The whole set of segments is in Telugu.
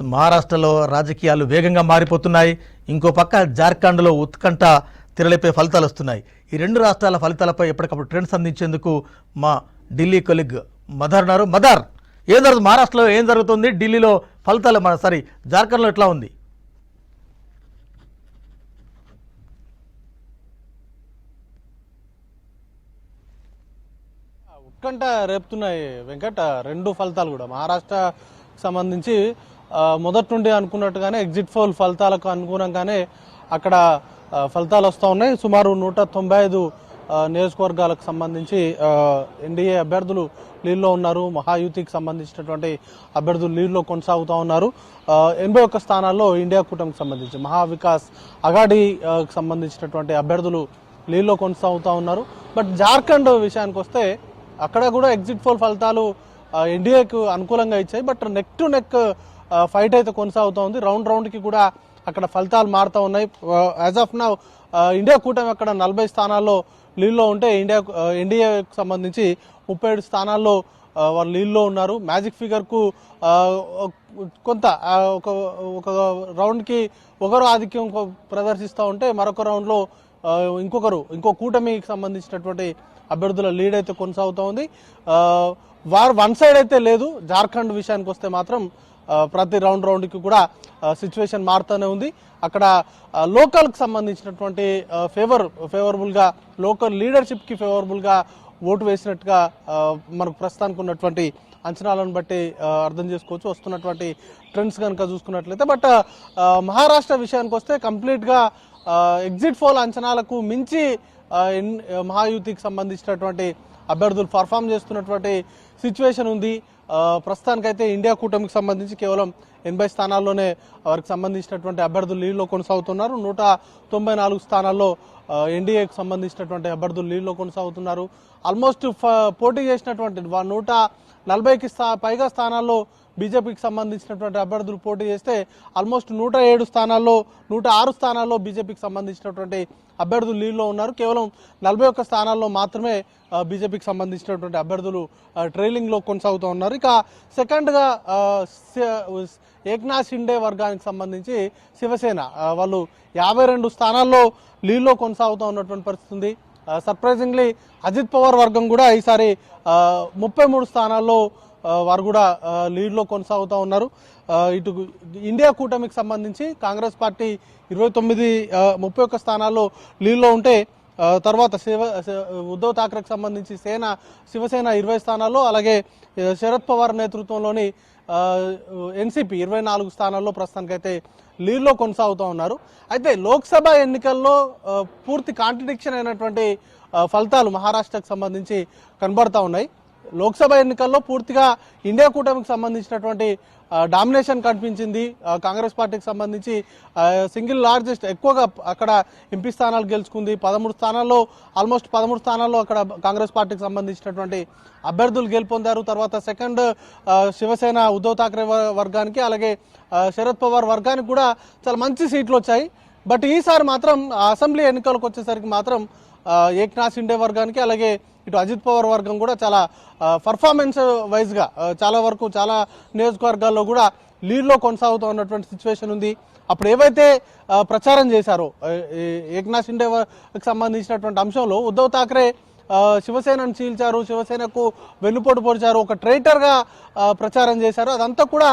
మహారాష్ట్రలో రాజకీయాలు వేగంగా మారిపోతున్నాయి. ఇంకో పక్క జార్ఖండ్లో ఉత్కంఠ తెరలిపై ఫలితాలు వస్తున్నాయి. ఈ రెండు రాష్ట్రాల ఫలితాలపై ఎప్పటికప్పుడు ట్రెండ్స్ అందించేందుకు మా ఢిల్లీ కొలీగ్ మదర్ ఉన్నారు. మదర్, ఏం జరుగుతుంది మహారాష్ట్రలో, ఏం జరుగుతుంది ఢిల్లీలో ఫలితాలు, జార్ఖండ్లో ఎట్లా ఉంది? ఉత్కంఠ రేపుతున్నాయి వెంకట. రెండు ఫలితాలు కూడా మహారాష్ట్ర సంబంధించి మొదటి నుండి అనుకున్నట్టుగానే ఎగ్జిట్ పోల్ ఫలితాలకు అనుగుణంగానే అక్కడ ఫలితాలు వస్తూ ఉన్నాయి. సుమారు 195 నియోజకవర్గాలకు సంబంధించి ఎన్డీఏ అభ్యర్థులు లీడ్లో ఉన్నారు. మహాయుతికి సంబంధించినటువంటి అభ్యర్థులు లీడ్లో కొనసాగుతూ ఉన్నారు. 81 స్థానాల్లో ఇండియా కూటమికి సంబంధించి మహావికాస్ అఘాడీకి సంబంధించినటువంటి అభ్యర్థులు లీడ్లో కొనసాగుతూ ఉన్నారు. బట్ జార్ఖండ్ విషయానికి వస్తే అక్కడ కూడా ఎగ్జిట్ పోల్ ఫలితాలు ఎన్డీఏకు అనుకూలంగా ఇచ్చాయి. But neck to neck fight అయితే కొనసాగుతూ ఉంది. రౌండ్కి కూడా అక్కడ ఫలితాలు మారుతూ ఉన్నాయి. యాజ్ ఆఫ్ నౌ ఇండియా కూటమి అక్కడ 40 స్థానాల్లో లీడ్లో ఉంటే ఎన్డీఏకు సంబంధించి 37 స్థానాల్లో వాళ్ళు లీడ్లో ఉన్నారు. మ్యాజిక్ ఫిగర్కు కొంత ఒక రౌండ్కి ఒకరు ఆధిక్యం ప్రదర్శిస్తూ ఉంటే మరొక రౌండ్లో ఇంకో కూటమికి సంబంధించినటువంటి అభ్యర్థుల లీడ్ అయితే కొనసాగుతూ ఉంది. వన్ సైడ్ అయితే లేదు. జార్ఖండ్ విషయానికి వస్తే మాత్రం ప్రతి రౌండ్కి కూడా సిచ్యువేషన్ మారుతూనే ఉంది. అక్కడ లోకల్కి సంబంధించినటువంటి ఫేవరబుల్గా లోకల్ లీడర్షిప్కి ఫేవరబుల్గా ఓటు వేసినట్టుగా మనకు ప్రస్తుతానికి ఉన్నటువంటి అంచనాలను బట్టి అర్థం చేసుకోవచ్చు. వస్తున్నటువంటి ట్రెండ్స్ కనుక చూసుకున్నట్లయితే. బట్ మహారాష్ట్ర విషయానికి వస్తే కంప్లీట్గా ఎగ్జిట్ పోల్ అంచనాలకు మించి మహాయుతికి సంబంధించినటువంటి అభ్యర్థులు పర్ఫామ్ చేస్తున్నటువంటి సిచ్యువేషన్ ఉంది. ప్రస్తుతానికైతే ఇండియా కూటమికి సంబంధించి కేవలం 80 స్థానాల్లోనే వారికి సంబంధించినటువంటి అభ్యర్థులు లీడ్లో కొనసాగుతున్నారు. 194 స్థానాల్లో ఎన్డీఏకి సంబంధించినటువంటి అభ్యర్థులు లీడ్లో కొనసాగుతున్నారు. ఆల్మోస్ట్ పోటీ చేసినటువంటి 140కి పైగా స్థానాల్లో బీజేపీకి సంబంధించినటువంటి అభ్యర్థులు పోటీ చేస్తే ఆల్మోస్ట్ 107 స్థానాల్లో 106 స్థానాల్లో బీజేపీకి సంబంధించినటువంటి అభ్యర్థులు లీడ్లో ఉన్నారు. కేవలం 41 స్థానాల్లో మాత్రమే బీజేపీకి సంబంధించినటువంటి అభ్యర్థులు ట్రైలింగ్లో కొనసాగుతూ ఉన్నారు. ఇక సెకండ్గా ఏక్నాథ్ షిండే వర్గానికి సంబంధించి శివసేన వాళ్ళు 52 స్థానాల్లో లీడ్లో కొనసాగుతూ ఉన్నటువంటి పరిస్థితి ఉంది. సర్ప్రైజింగ్లీ అజిత్ పవార్ వర్గం కూడా ఈసారి 33 స్థానాల్లో వారు కూడా లీడ్లో కొనసాగుతూ ఉన్నారు. ఇటు ఇండియా కూటమికి సంబంధించి కాంగ్రెస్ పార్టీ 31 స్థానాల్లో లీడ్లో ఉంటే తర్వాత ఉద్ధవ్ ఠాక్రేకి సంబంధించి శివసేన 20 స్థానాల్లో, అలాగే శరద్ పవార్ నేతృత్వంలోని ఎన్సీపీ 24 స్థానాల్లో ప్రస్తుతానికైతే లీడ్లో కొనసాగుతూ ఉన్నారు. అయితే లోక్సభ ఎన్నికల్లో పూర్తి కాంట్రడిక్షన్ అయినటువంటి ఫలితాలు మహారాష్ట్రకు సంబంధించి కనబడతా ఉన్నాయి. లోక్సభ ఎన్నికల్లో పూర్తిగా ఇండియా కూటమికి సంబంధించినటువంటి డామినేషన్ కనిపించింది. కాంగ్రెస్ పార్టీకి సంబంధించి సింగిల్ లార్జెస్ట్ ఎక్కువగా అక్కడ ఎంపీ స్థానాలు గెలుచుకుంది. 13 స్థానాల్లో ఆల్మోస్ట్ 13 స్థానాల్లో అక్కడ కాంగ్రెస్ పార్టీకి సంబంధించినటువంటి అభ్యర్థులు గెలుపొందారు. తర్వాత సెకండ్ శివసేన ఉద్ధవ్ ఠాక్రే వర్గానికి, అలాగే శరద్ పవార్ వర్గానికి కూడా చాలా మంచి సీట్లు వచ్చాయి. బట్ ఈసారి మాత్రం అసెంబ్లీ ఎన్నికలకు వచ్చేసరికి మాత్రం ఏక్నాథ్ షిండే వర్గానికి, అలాగే ఇటు అజిత్ పవార్ వర్గం కూడా చాలా పర్ఫార్మెన్స్ వైజ్గా చాలా వరకు చాలా నియోజకవర్గాల్లో కూడా లీడ్లో కొనసాగుతూ ఉన్నటువంటి సిచ్యువేషన్ ఉంది. అప్పుడు ఏవైతే ప్రచారం చేశారో ఏక్నాథ్ షిండేకి సంబంధించినటువంటి అంశంలో ఉద్ధవ్ ఠాక్రే శివసేనను చీల్చారు, శివసేనకు వెన్నుపోటు పొడిచారు, ఒక ట్రైటర్గా ప్రచారం చేశారు. అదంతా కూడా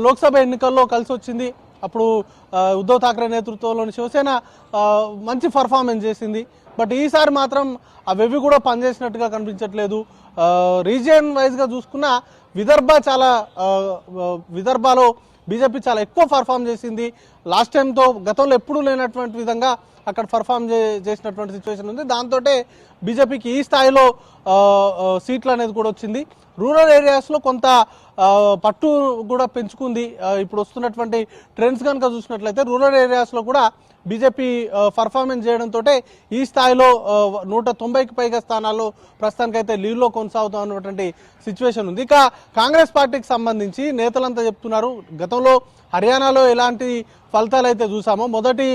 లోక్సభ ఎన్నికల్లో కలిసి వచ్చింది. అప్పుడు ఉద్ధవ్ ఠాక్రే నేతృత్వంలోని శివసేన మంచి పర్ఫార్మెన్స్ చేసింది. బట్ ఈసారి మాత్రం అవి కూడా పనిచేసినట్టుగా కనిపించట్లేదు. రీజియన్ వైజ్గా చూసుకున్న విదర్భలో బీజేపీ చాలా ఎక్కువ పర్ఫామ్ చేసింది. లాస్ట్ టైంతో గతంలో ఎప్పుడూ లేనటువంటి విధంగా అక్కడ పర్ఫామ్ చేసినటువంటి సిచ్యువేషన్ ఉంది. దాంతో బీజేపీకి ఈ స్థాయిలో సీట్లు అనేది కూడా వచ్చింది. రూరల్ ఏరియాస్లో కొంత పట్టు కూడా పెంచుకుంది. ఇప్పుడు వస్తున్నటువంటి ట్రెండ్స్ కనుక చూసినట్లయితే రూరల్ ఏరియాస్లో కూడా బీజేపీ పర్ఫార్మెన్స్ చేయడంతో ఈ స్థాయిలో 190కి పైగా స్థానాల్లో ప్రస్తుతానికైతే లీడ్లో కొనసాగుతూ ఉన్నటువంటి సిచ్యువేషన్ ఉంది. ఇక కాంగ్రెస్ పార్టీకి సంబంధించి నేతలంతా చెప్తున్నారు, గతంలో హర్యానాలో ఎలాంటి ఫలితాలు అయితే చూసామో మొదటి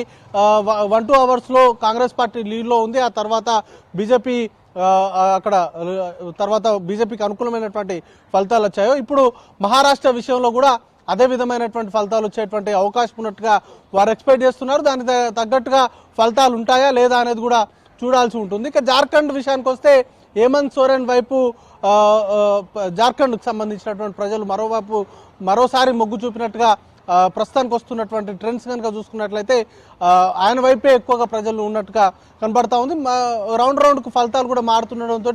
1-2 అవర్స్లో కాంగ్రెస్ పార్టీ లీడ్లో ఉంది. ఆ తర్వాత బీజేపీ అక్కడ తర్వాత బీజేపీకి అనుకూలమైనటువంటి ఫలితాలు వచ్చాయో ఇప్పుడు మహారాష్ట్ర విషయంలో కూడా అదే విధమైనటువంటి ఫలితాలు వచ్చేటువంటి అవకాశం ఉన్నట్టుగా వారు ఎక్స్పెక్ట్ చేస్తున్నారు. దానికి తగ్గట్టుగా ఫలితాలు ఉంటాయా లేదా అనేది కూడా చూడాల్సి ఉంటుంది. ఇక జార్ఖండ్ విషయానికి వస్తే హేమంత్ సోరెన్ వైపు జార్ఖండ్కు సంబంధించినటువంటి ప్రజలు మరోసారి మొగ్గు చూపినట్టుగా ప్రస్తుతానికి వస్తున్నటువంటి ట్రెండ్స్ కనుక చూసుకున్నట్లయితే ఆయన వైపే ఎక్కువగా ప్రజలు ఉన్నట్టుగా కనబడతా ఉంది. రౌండ్కు ఫలితాలు కూడా మారుతుండడంతో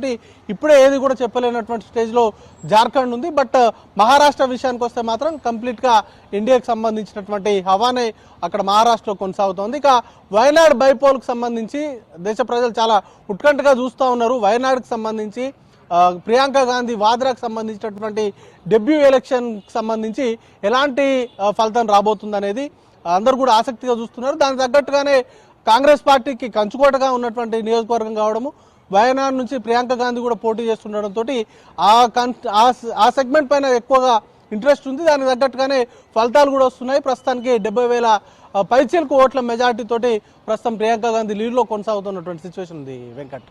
ఇప్పుడే ఏది కూడా చెప్పలేనటువంటి స్టేజ్లో జార్ఖండ్ ఉంది. బట్ మహారాష్ట్ర విషయానికి వస్తే మాత్రం కంప్లీట్గా ఇండియాకి సంబంధించినటువంటి హవానే అక్కడ మహారాష్ట్రలో కొనసాగుతోంది. ఇక వయనాడ్ బైపోల్కి సంబంధించి దేశ ప్రజలు చాలా ఉత్కంఠగా చూస్తూ ఉన్నారు. వయనాడ్కి సంబంధించి ప్రియాంక గాంధీ వాద్రాకు సంబంధించినటువంటి డెబ్యూ ఎలక్షన్ సంబంధించి ఎలాంటి ఫలితం రాబోతుంది అనేది అందరూ కూడా ఆసక్తిగా చూస్తున్నారు. దానికి తగ్గట్టుగానే కాంగ్రెస్ పార్టీకి కంచుకోటగా ఉన్నటువంటి నియోజకవర్గం కావడము, వయనాడ్ నుంచి ప్రియాంక గాంధీ కూడా పోటీ చేస్తుండడంతో ఆ సెగ్మెంట్ పైన ఎక్కువగా ఇంట్రెస్ట్ ఉంది. దానికి తగ్గట్టుగానే ఫలితాలు కూడా వస్తున్నాయి. ప్రస్తుతానికి 70,000 పైచీలకు ఓట్ల మెజార్టీ తోటి ప్రస్తుతం ప్రియాంక గాంధీ లీడ్లో కొనసాగుతున్నటువంటి సిచ్యువేషన్ ఉంది వెంకట్.